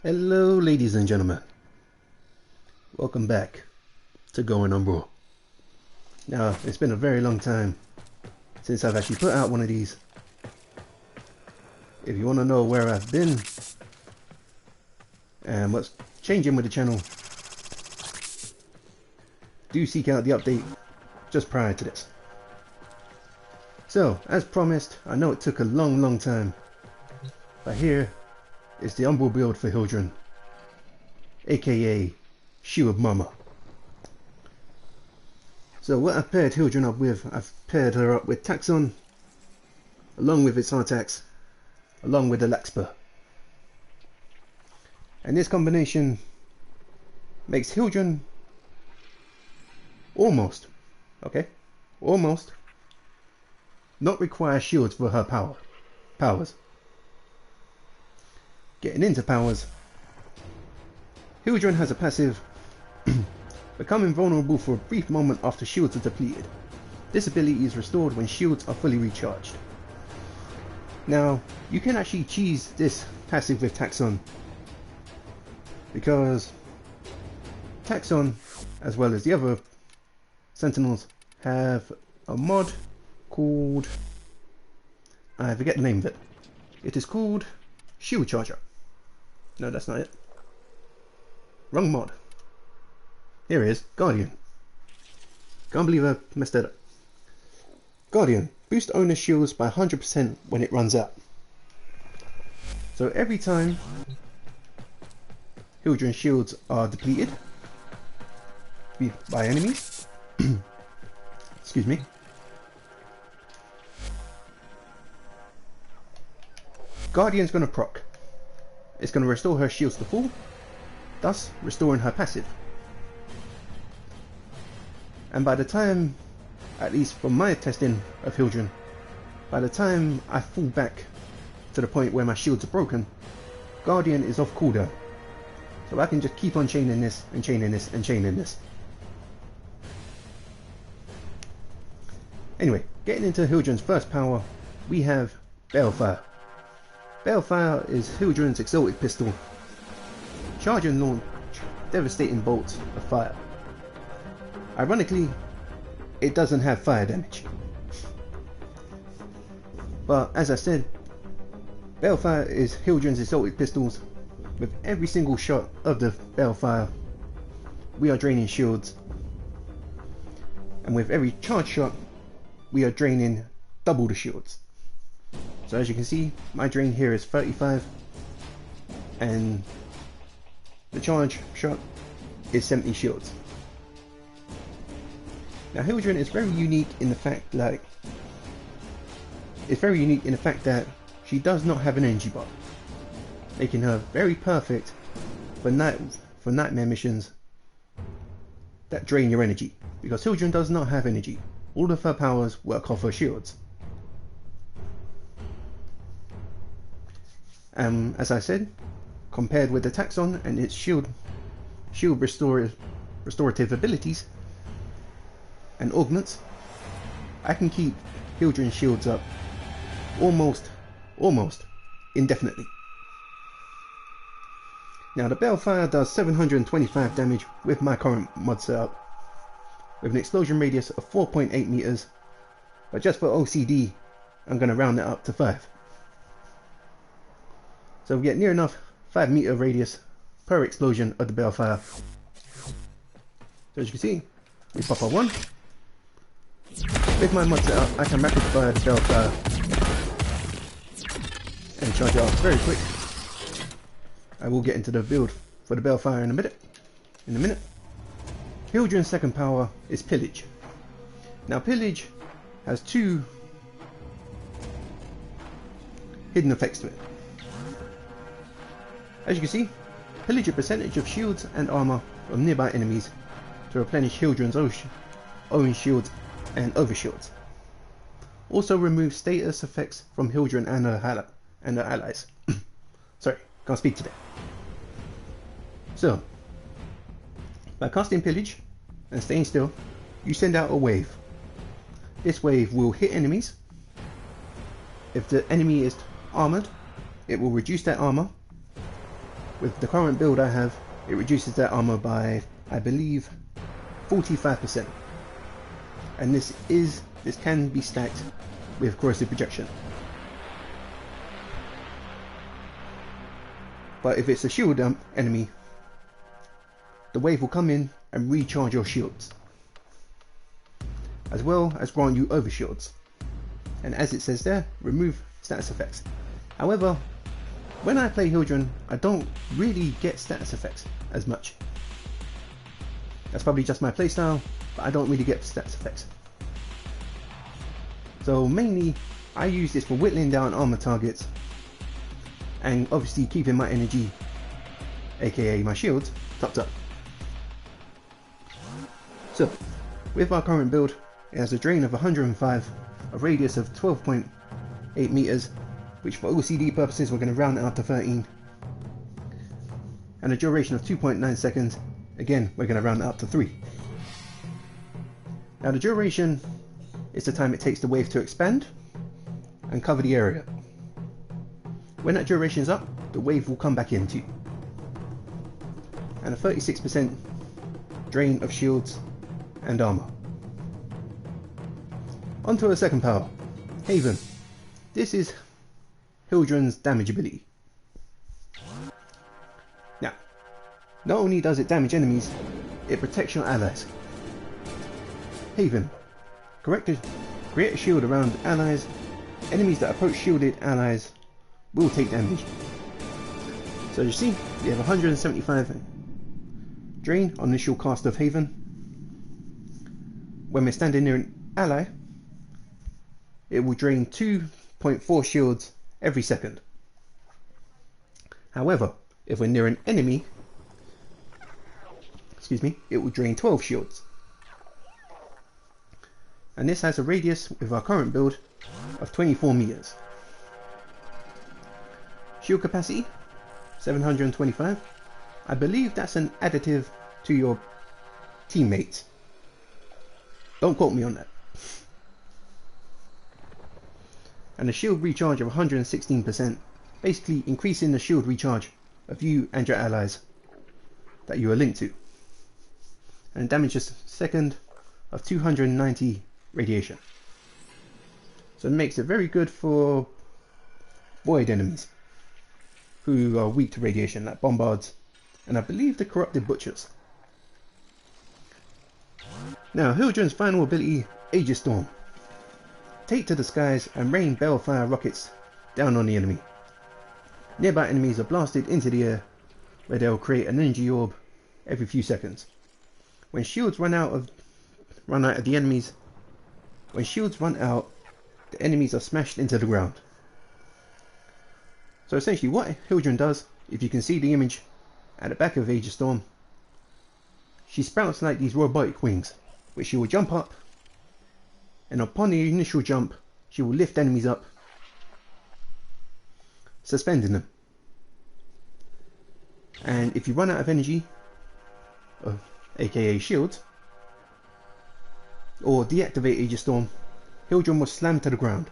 Hello ladies and gentlemen, welcome back to Going Umbral. Now it's been a very long time since I've actually put out one of these. If you want to know where I've been and what's changing with the channel, do seek out the update just prior to this. So as promised, I know it took a long time, but here is the Umbral build for Hildryn, aka Shield Mama. So what I've paired Hildryn up with, I've paired her up with Taxon, along with its Artax, along with the Laxpa. And this combination makes Hildryn almost not require shields for her powers. Getting into powers, Hildryn has a passive, become invulnerable for a brief moment after shields are depleted. This ability is restored when shields are fully recharged. Now, you can actually cheese this passive with Taxon, because Taxon, as well as the other Sentinels, have a mod called, I forget the name of it. It is called Shield Charger. No, that's not it. Wrong mod. Here it is, Guardian. Can't believe I messed that up. Guardian. Boost owner shields by 100% when it runs out. So every time Hildryn shields are depleted by enemies, excuse me, Guardian's going to proc. It's going to restore her shields to full, thus restoring her passive. And by the time, at least from my testing of Hildryn, by the time I fall back to the point where my shields are broken, Guardian is off cooldown. So I can just keep on chaining this and chaining this and chaining this. Anyway, getting into Hildryn's first power, we have Balefire. Balefire is Hildryn's exotic pistol. Charge and launch devastating bolts of fire. Ironically, it doesn't have fire damage. But as I said, Balefire is Hildryn's exotic pistols. With every single shot of the Balefire, we are draining shields. And with every charge shot, we are draining double the shields. So as you can see, my drain here is 35, and the charge shot is 70 shields. Now Hildryn is very unique in the fact that she does not have an energy bar, making her very perfect for nightmare missions that drain your energy, because Hildryn does not have energy. All of her powers work off her shields. As I said, compared with the Taxon and its shield restorative abilities and augments, I can keep Hildryn's shields up almost indefinitely. Now the Balefire does 725 damage with my current mod setup, with an explosion radius of 4.8 meters, but just for OCD I'm going to round it up to 5. So we get near enough 5 meter radius per explosion of the Balefire. So as you can see, we pop our one. With my mod setup, I can rapid fire the Balefire and charge it off very quick. I will get into the build for the Balefire in a minute. Hildryn's second power is Pillage. Now Pillage has two hidden effects to it. As you can see, pillage a percentage of shields and armor from nearby enemies to replenish Hildryn's own shields and overshields. Also remove status effects from Hildryn and her allies. Sorry, can't speak today. So, by casting Pillage and staying still, you send out a wave. This wave will hit enemies. If the enemy is armored, it will reduce that armor, with the current build I have, it reduces their armor by, I believe, 45%. And this can be stacked with corrosive projection. But if it's a shield enemy, the wave will come in and recharge your shields, as well as grant you overshields. And as it says there, remove status effects. However, when I play Hildryn, I don't really get status effects as much. That's probably just my playstyle, but I don't really get status effects. So mainly, I use this for whittling down armor targets, and obviously keeping my energy, aka my shields, topped up. So, with our current build, it has a drain of 105, a radius of 12.8 meters, which for OCD purposes we're going to round it up to 13, and a duration of 2.9 seconds, again we're going to round it up to 3. Now the duration is the time it takes the wave to expand and cover the area. When that duration is up, the wave will come back into, and a 36% drain of shields and armor. Onto our second power, Haven. This is Hildryn's damage ability. Now, not only does it damage enemies, it protects your allies. Haven. Create a shield around allies. Enemies that approach shielded allies will take damage. So you see, we have 175 drain on initial cast of Haven. When we're standing near an ally, it will drain 2.4 shields every second. However, if we're near an enemy, it will drain 12 shields. And this has a radius with our current build of 24 meters. Shield capacity 725. I believe that's an additive to your teammates. Don't quote me on that. And a shield recharge of 116%, basically increasing the shield recharge of you and your allies that you are linked to. And damage a second of 290 radiation. So it makes it very good for void enemies who are weak to radiation, like bombards and I believe the corrupted butchers. Now Hildryn's final ability, Aegis Storm. Take to the skies and rain Balefire rockets down on the enemy. Nearby enemies are blasted into the air, where they'll create an energy orb every few seconds. When shields run out of the enemies, the enemies are smashed into the ground. So essentially what Hildryn does, if you can see the image at the back of Aegis Storm, she sprouts like these robotic wings, which she will jump up, and upon the initial jump, she will lift enemies up, suspending them. And if you run out of energy, aka shields, or deactivate Aegis Storm, Hildryn will slam to the ground,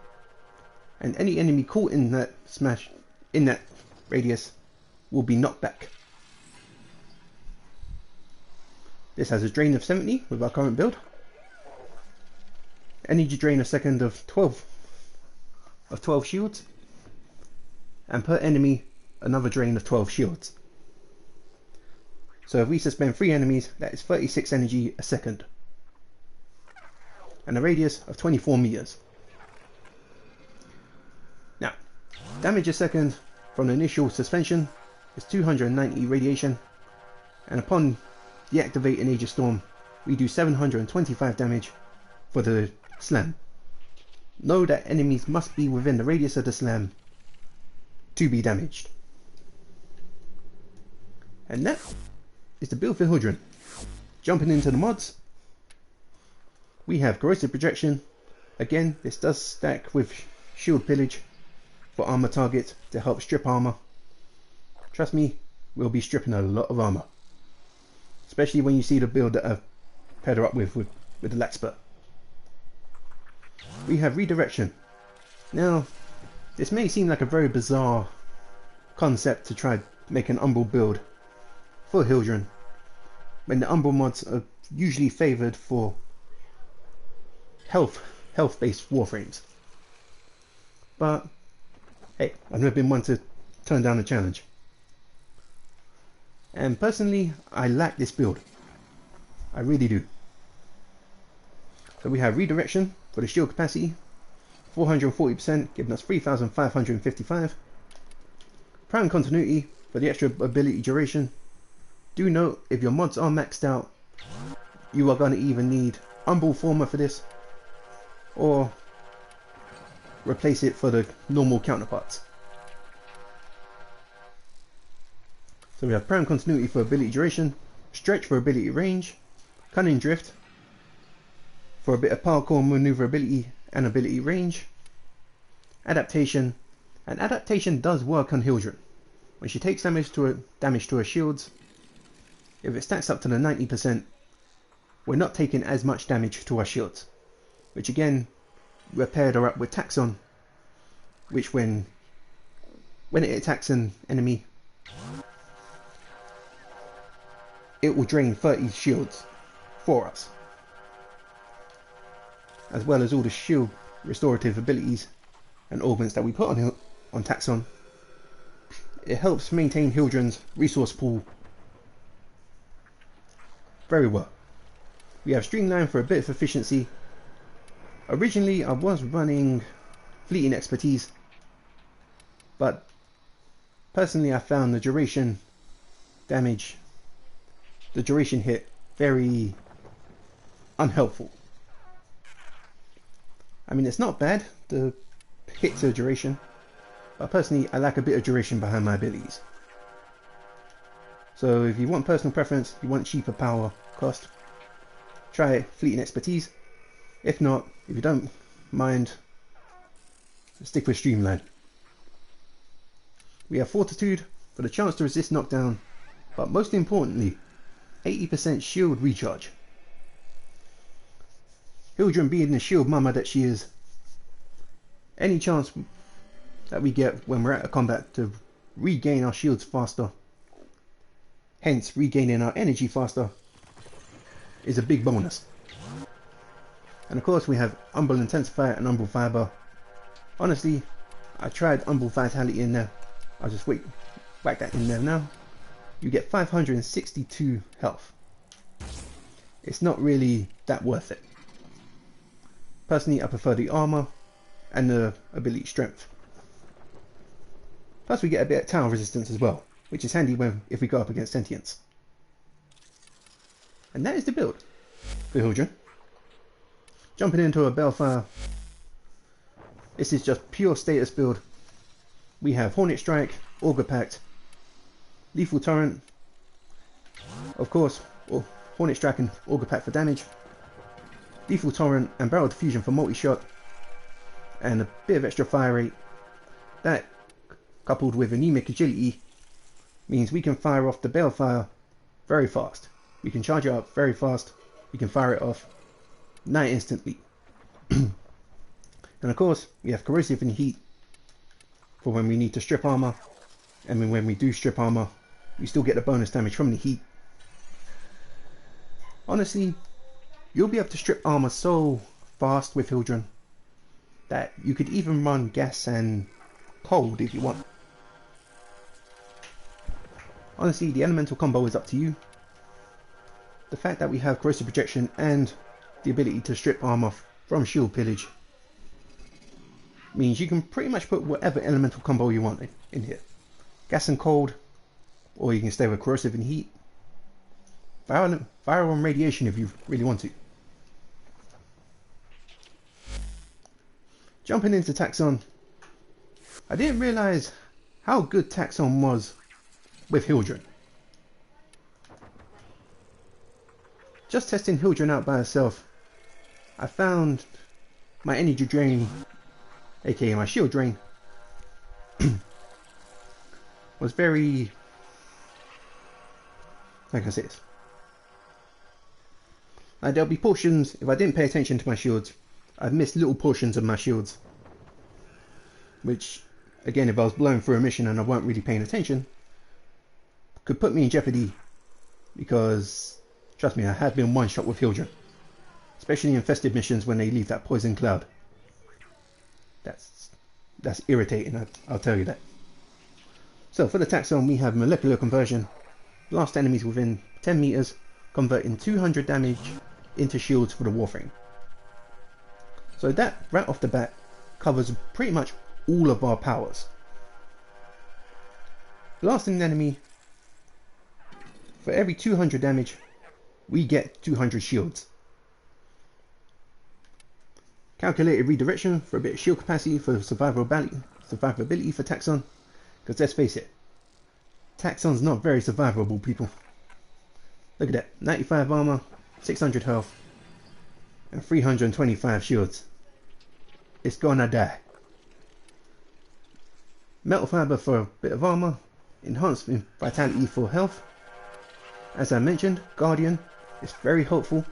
and any enemy caught in that smash, in that radius, will be knocked back. This has a drain of 70 with our current build. Energy drain a second of 12 shields, and per enemy another drain of 12 shields. So if we suspend 3 enemies, that is 36 energy a second, and a radius of 24 meters. Now, damage a second from the initial suspension is 290 radiation, and upon deactivating Aegis Storm, we do 725 damage for the slam. Know that enemies must be within the radius of the slam to be damaged. And that is the build for Hildryn. Jumping into the mods, we have corrosive projection. Again, this does stack with shield pillage for armor targets to help strip armor. Trust me, we'll be stripping a lot of armor, especially when you see the build that I've paired her up with the Laxpert. We have redirection. Now, this may seem like a very bizarre concept to try make an Umbral build for Hildryn, when the Umbral mods are usually favoured for health-based warframes. But hey, I've never been one to turn down a challenge. And personally, I like this build. I really do. So we have redirection for the shield capacity, 440%, giving us 3,555. Prime continuity for the extra ability duration. Do note, if your mods are maxed out, you are going to either need Umbral Former for this, or replace it for the normal counterparts. So we have Prime Continuity for ability duration, Stretch for ability range, Cunning Drift for a bit of parkour maneuverability and ability range, Adaptation, and Adaptation does work on Hildryn. When she takes damage to her shields, if it stacks up to the 90%, we're not taking as much damage to our shields, which again, we're paired her up with Taxon, which when it attacks an enemy, it will drain 30 shields for us, as well as all the shield restorative abilities and augments that we put on Taxon. It helps maintain Hildryn's resource pool very well. We have Streamline for a bit of efficiency. Originally I was running Fleeting Expertise, but personally I found the duration damage, the duration hit, very unhelpful. I mean, it's not bad, the hits are duration, but personally I like a bit of duration behind my abilities. So if you want personal preference, you want cheaper power cost, try Fleeting Expertise. If not, if you don't mind, stick with Streamline. We have Fortitude for the chance to resist knockdown, but most importantly, 80% shield recharge. Hildryn being the shield mama that she is, any chance that we get when we're out of combat to regain our shields faster, hence regaining our energy faster, is a big bonus. And of course we have Umbral Intensifier and Umbral Fiber. Honestly, I tried Umbral Vitality in there. I'll just whack that in there now. You get 562 health. It's not really that worth it. Personally, I prefer the armor and the ability strength. Plus we get a bit of tower resistance as well, which is handy if we go up against sentients. And that is the build for Hildryn. Jumping into a Balefire, this is just pure status build. We have Hornet Strike, Auger Pact, Lethal Torrent, of course, Hornet Strike and Auger Pact for damage, Lethal Torrent and Barrel Diffusion for multi-shot, and a bit of extra fire rate. That, coupled with anemic agility, means we can fire off the Balefire very fast. We can charge it up very fast, we can fire it off nigh instantly. And of course, we have Corrosive and Heat for when we need to strip armor, and when we do strip armor, we still get the bonus damage from the heat. Honestly, you'll be able to strip armor so fast with Hildryn that you could even run gas and cold if you want. Honestly, the elemental combo is up to you. The fact that we have corrosive projection and the ability to strip armor from shield pillage means you can pretty much put whatever elemental combo you want in here. Gas and cold, or you can stay with corrosive and heat. Fire on radiation if you really want to. Jumping into Taxon, I didn't realise how good Taxon was with Hildryn. Just testing Hildryn out by herself, I found my energy drain, aka my shield drain, was very, like I said, like there'll be portions, if I didn't pay attention to my shields, I've missed little portions of my shields, which again, if I was blowing through a mission and I weren't really paying attention, could put me in jeopardy, because trust me, I have been one shot with Hildryn, especially in infested missions when they leave that poison cloud. That's irritating, I'll tell you that. So for the taxon, we have molecular conversion. Blast enemies within 10 meters, converting 200 damage into shields for the warframe. So that right off the bat covers pretty much all of our powers. Blasting an enemy, for every 200 damage we get 200 shields. Calculated redirection for a bit of shield capacity for survivability for taxon, because let's face it, taxon's not very survivable, people. Look at that, 95 armor, 600 health, and 325 shields. It's gonna die. Metal fiber for a bit of armor, enhanced vitality for health. As I mentioned, Guardian is very helpful.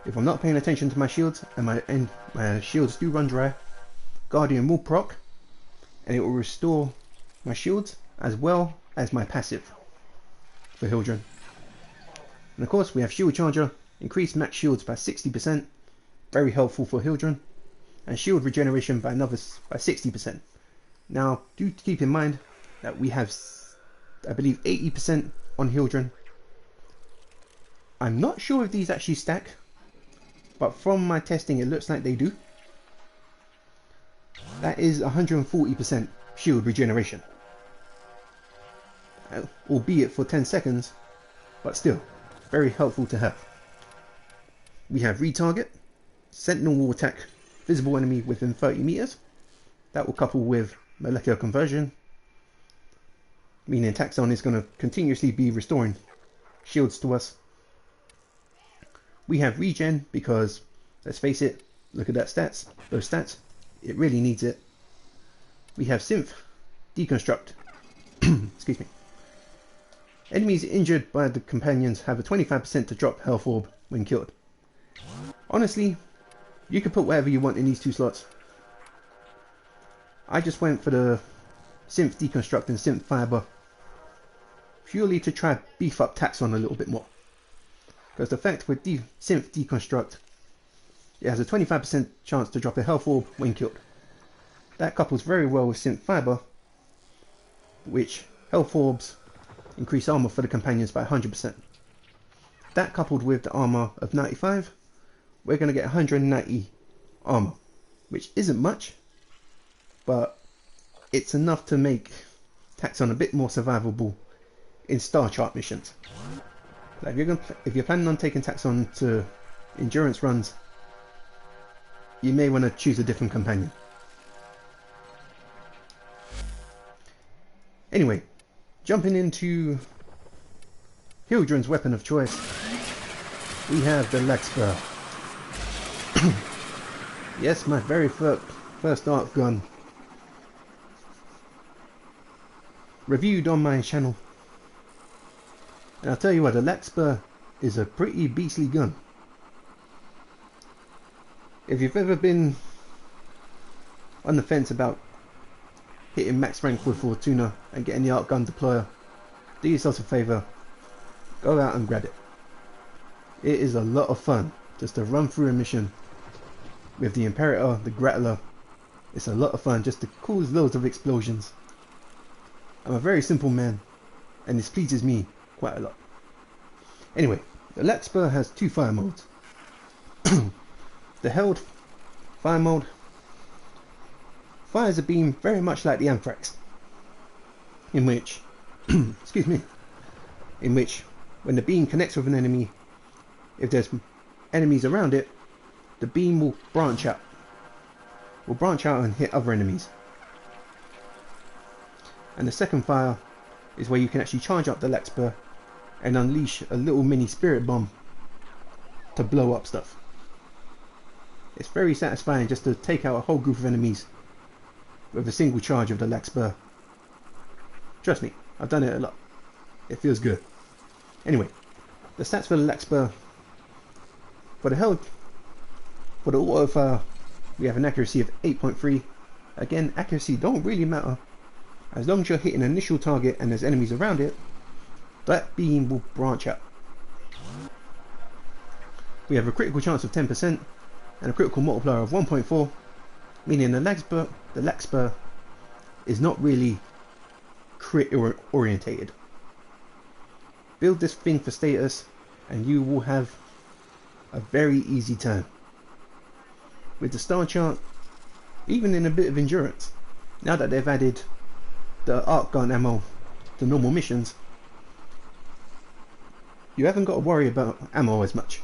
If I'm not paying attention to my shields and my shields do run dry, Guardian will proc, and it will restore my shields as well as my passive for Hildryn. And of course we have Shield Charger, increased max shields by 60%, very helpful for Hildryn, and shield regeneration by 60%. Now do keep in mind that we have, I believe, 80% on Hildryn. I'm not sure if these actually stack, but from my testing it looks like they do. That is 140% shield regeneration, albeit for 10 seconds, but still very helpful to have. We have retarget. Sentinel will attack visible enemy within 30 meters. That will couple with molecular conversion, meaning taxon is going to continuously be restoring shields to us. We have regen because, let's face it, look at those stats, it really needs it. We have synth deconstruct. Excuse me. Enemies injured by the companions have a 25% to drop health orb when killed. Honestly, you could put whatever you want in these two slots. I just went for the synth deconstruct and synth fiber purely to try beef up taxon a little bit more. Because the fact with synth deconstruct, it has a 25% chance to drop a health orb when killed. That couples very well with synth fiber, which health orbs increase armor for the companions by 100%. That coupled with the armor of 95, we're going to get 190 armor, which isn't much, but it's enough to make taxon a bit more survivable in star chart missions. Like if you're planning on taking taxon to endurance runs, you may want to choose a different companion. Anyway, jumping into Hildryn's weapon of choice, we have the Lexper. Yes, my very first ARC gun, reviewed on my channel. And I'll tell you what, the Lexper is a pretty beastly gun. If you've ever been on the fence about hitting max rank with Fortuna and getting the ARC gun deployer, do yourself a favour, go out and grab it. It is a lot of fun just to run through a mission with the Imperator, the Grattler. It's a lot of fun just to cause loads of explosions. I'm a very simple man, and this pleases me quite a lot. Anyway, the Lexper has two fire modes. The held fire mode fires a beam very much like the Anthrax, in which excuse me, in which when the beam connects with an enemy, if there's enemies around it, the beam will branch out and hit other enemies. And the second fire is where you can actually charge up the Lexper and unleash a little mini spirit bomb to blow up stuff. It's very satisfying just to take out a whole group of enemies with a single charge of the Lexper. Trust me, I've done it a lot. It feels good. Anyway, the stats for the Lexper: for the auto fire, we have an accuracy of 8.3. Again, accuracy don't really matter As long as you're hitting an initial target and there's enemies around it, that beam will branch out. We have a critical chance of 10% and a critical multiplier of 1.4, meaning the lag spur is not really crit orientated. Build this thing for status and you will have a very easy turn. With the star chart, even in a bit of endurance, now that they've added the arc gun ammo to normal missions, you haven't got to worry about ammo as much.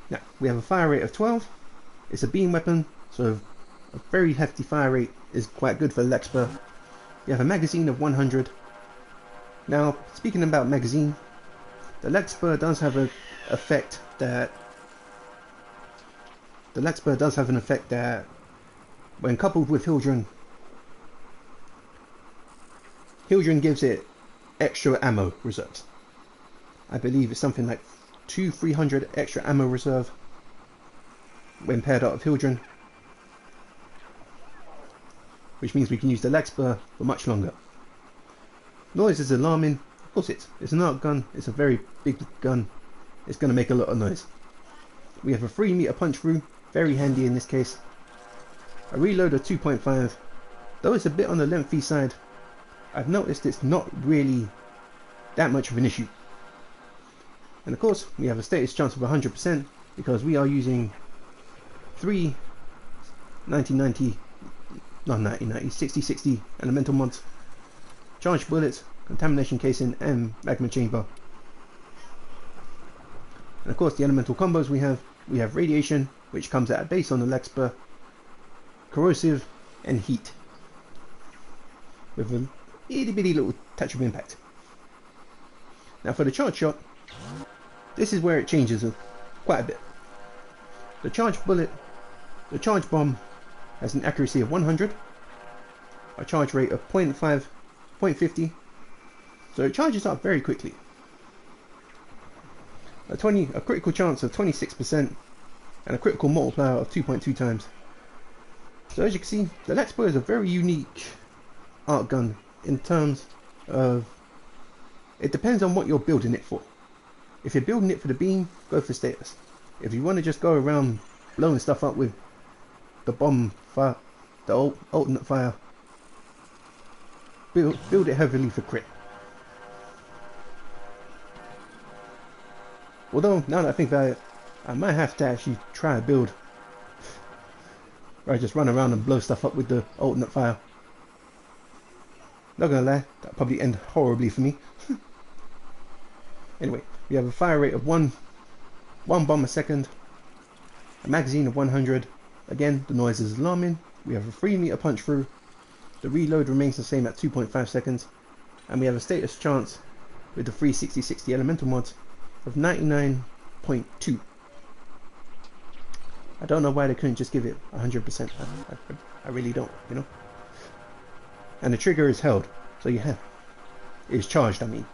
Now, we have a fire rate of 12. It's a beam weapon, so a very hefty fire rate is quite good for the lag spur. You have a magazine of 100. Now, speaking about magazine, the lag spur does have an effect that when coupled with Hildryn gives it extra ammo reserves. I believe it's something like 200-300 extra ammo reserve when paired up with Hildryn, which means we can use the lag spur for much longer. Noise is alarming. Of course it's an arc gun, it's a very big gun, it's going to make a lot of noise. We have a 3 meter punch through, very handy in this case. A reload of 2.5, though it's a bit on the lengthy side, I've noticed it's not really that much of an issue. And of course we have a status chance of 100% because we are using 3 60/60 elemental mods, charged bullets, contamination casing and magma chamber. And of course the elemental combos we have radiation, which comes at a base on the lag spur, corrosive and heat, with a itty bitty little touch of impact. Now for the charge shot, this is where it changes quite a bit. The charge bomb has an accuracy of 100, a charge rate of 0.50, so it charges up very quickly. A critical chance of 26% and a critical multiplier of 2.2 times. So as you can see, the lag spur is a very unique arc gun in terms of, it depends on what you're building it for. If you're building it for the beam, go for status. If you want to just go around blowing stuff up with the bomb fire, the alternate fire, build it heavily for crit. Although, now that I think about it, I might have to actually try a build where I just run around and blow stuff up with the alternate fire. Not gonna lie, that'll probably end horribly for me. Anyway, we have a fire rate of one bomb a second, a magazine of 100. Again, the noise is alarming. We have a 3 meter punch through. The reload remains the same at 2.5 seconds, and we have a status chance with the 360/60 elemental mods of 99.2. I don't know why they couldn't just give it 100%. I really don't, you know. And the trigger is held, so is charged, I mean.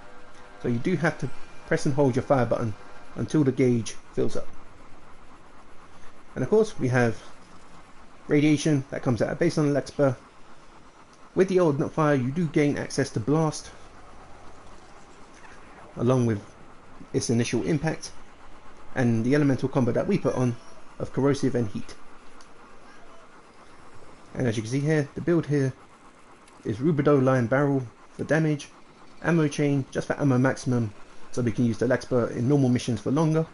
So you do have to press and hold your fire button until the gauge fills up. And of course we have radiation that comes at a base on the lag spur. With the alternate fire you do gain access to blast, along with its initial impact, and the elemental combo that we put on of corrosive and heat. And as you can see here, the build here is Rubidoux line barrel for damage, ammo chain just for ammo maximum, so we can use the lag spur in normal missions for longer.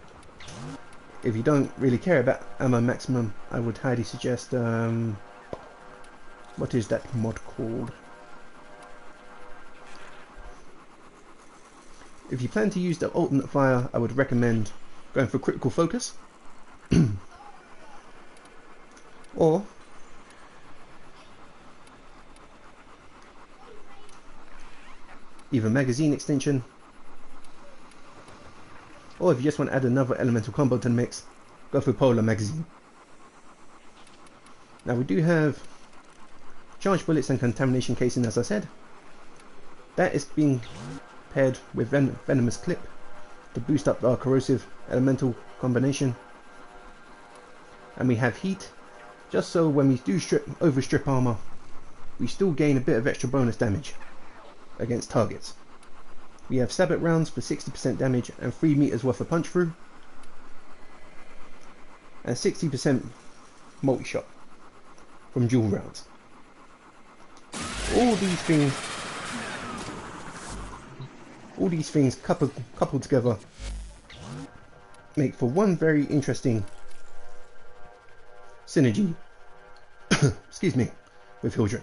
If you don't really care about ammo maximum, I would highly suggest what is that mod called? If you plan to use the alternate fire, I would recommend going for critical focus or either magazine extension, or if you just want to add another elemental combo to the mix, go for polar magazine. Now we do have charged bullets and contamination casing, as I said. That is being paired with venomous clip to boost up our corrosive elemental combination. And we have heat, just so when we do overstrip armor, we still gain a bit of extra bonus damage against targets. We have sabot rounds for 60% damage and 3 meters worth of punch through, and 60% multi-shot from dual rounds. All these things coupled together make for one very interesting synergy excuse me, with Hildryn.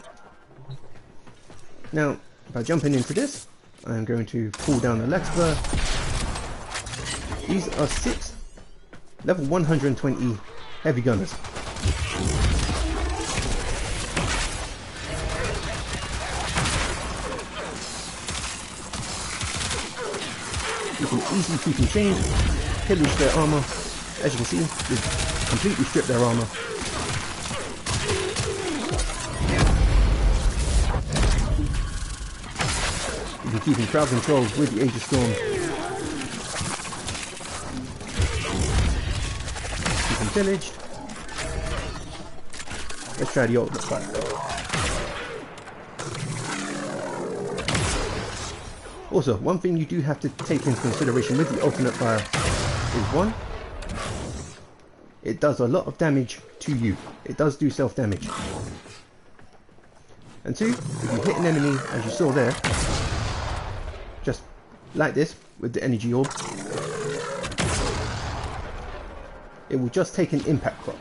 Now, by jumping into this, I'm going to pull down the Balefire. These are 6 level 120 heavy gunners. You can easily keep them chained, pillage their armor. As you can see, we've completely stripped their armor. You can keep in crowd control with the Aegis Storm. Keep them pillaged. Let's try the ultimate fire. Also, one thing you do have to take into consideration with the ultimate fire is 1, it does a lot of damage to you. It does do self damage. And 2, if you hit an enemy, as you saw there, just like this with the energy orb, it will just take an impact proc.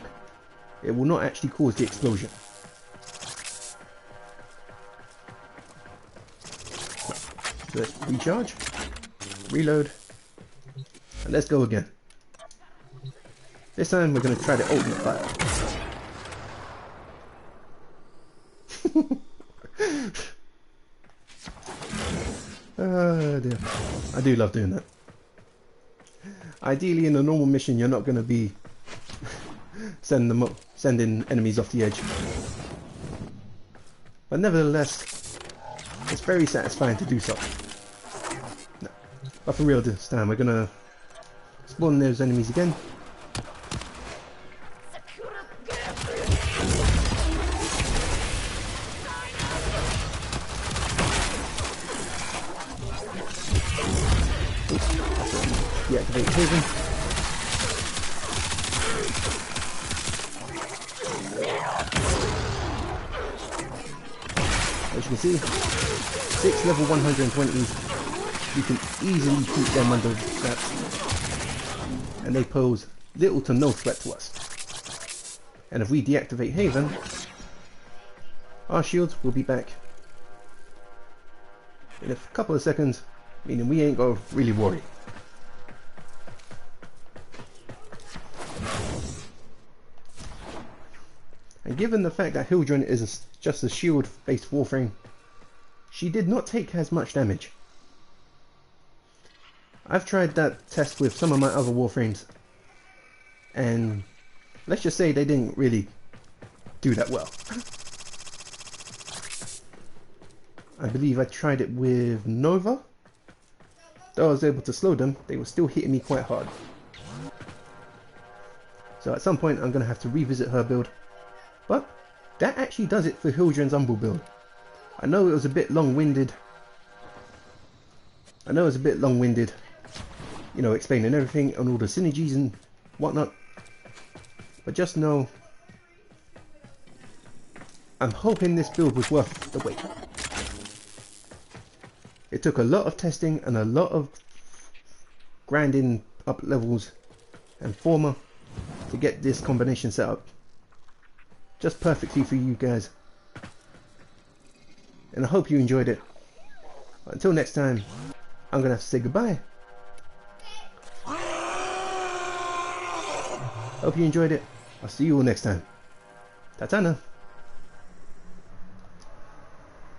It will not actually cause the explosion. So let's recharge, reload, and let's go again. This time we're going to try the ultimate fire. Oh dear. I do love doing that. Ideally in a normal mission you're not going to be sending enemies off the edge. But nevertheless, it's very satisfying to do so. No. But for real this time we're going to spawn those enemies again. Deactivate Haven. As you can see, 6 level 120s, you can easily keep them under traps, and they pose little to no threat to us. And if we deactivate Haven, our shields will be back in a couple of seconds, meaning we ain't gonna really worry. And given the fact that Hildryn is just a shield-based warframe, she did not take as much damage. I've tried that test with some of my other warframes, and let's just say they didn't really do that well. I believe I tried it with Nova. Though I was able to slow them, they were still hitting me quite hard. So at some point I'm going to have to revisit her build. But that actually does it for Hildryn's Umbral build. I know it was a bit long-winded. You know, explaining everything and all the synergies and whatnot. But just know, I'm hoping this build was worth the wait. It took a lot of testing and a lot of grinding up levels and former to get this combination set up just perfectly for you guys. And I hope you enjoyed it. Until next time, I'm gonna have to say goodbye. Hope you enjoyed it. I'll see you all next time. Ta-ta now.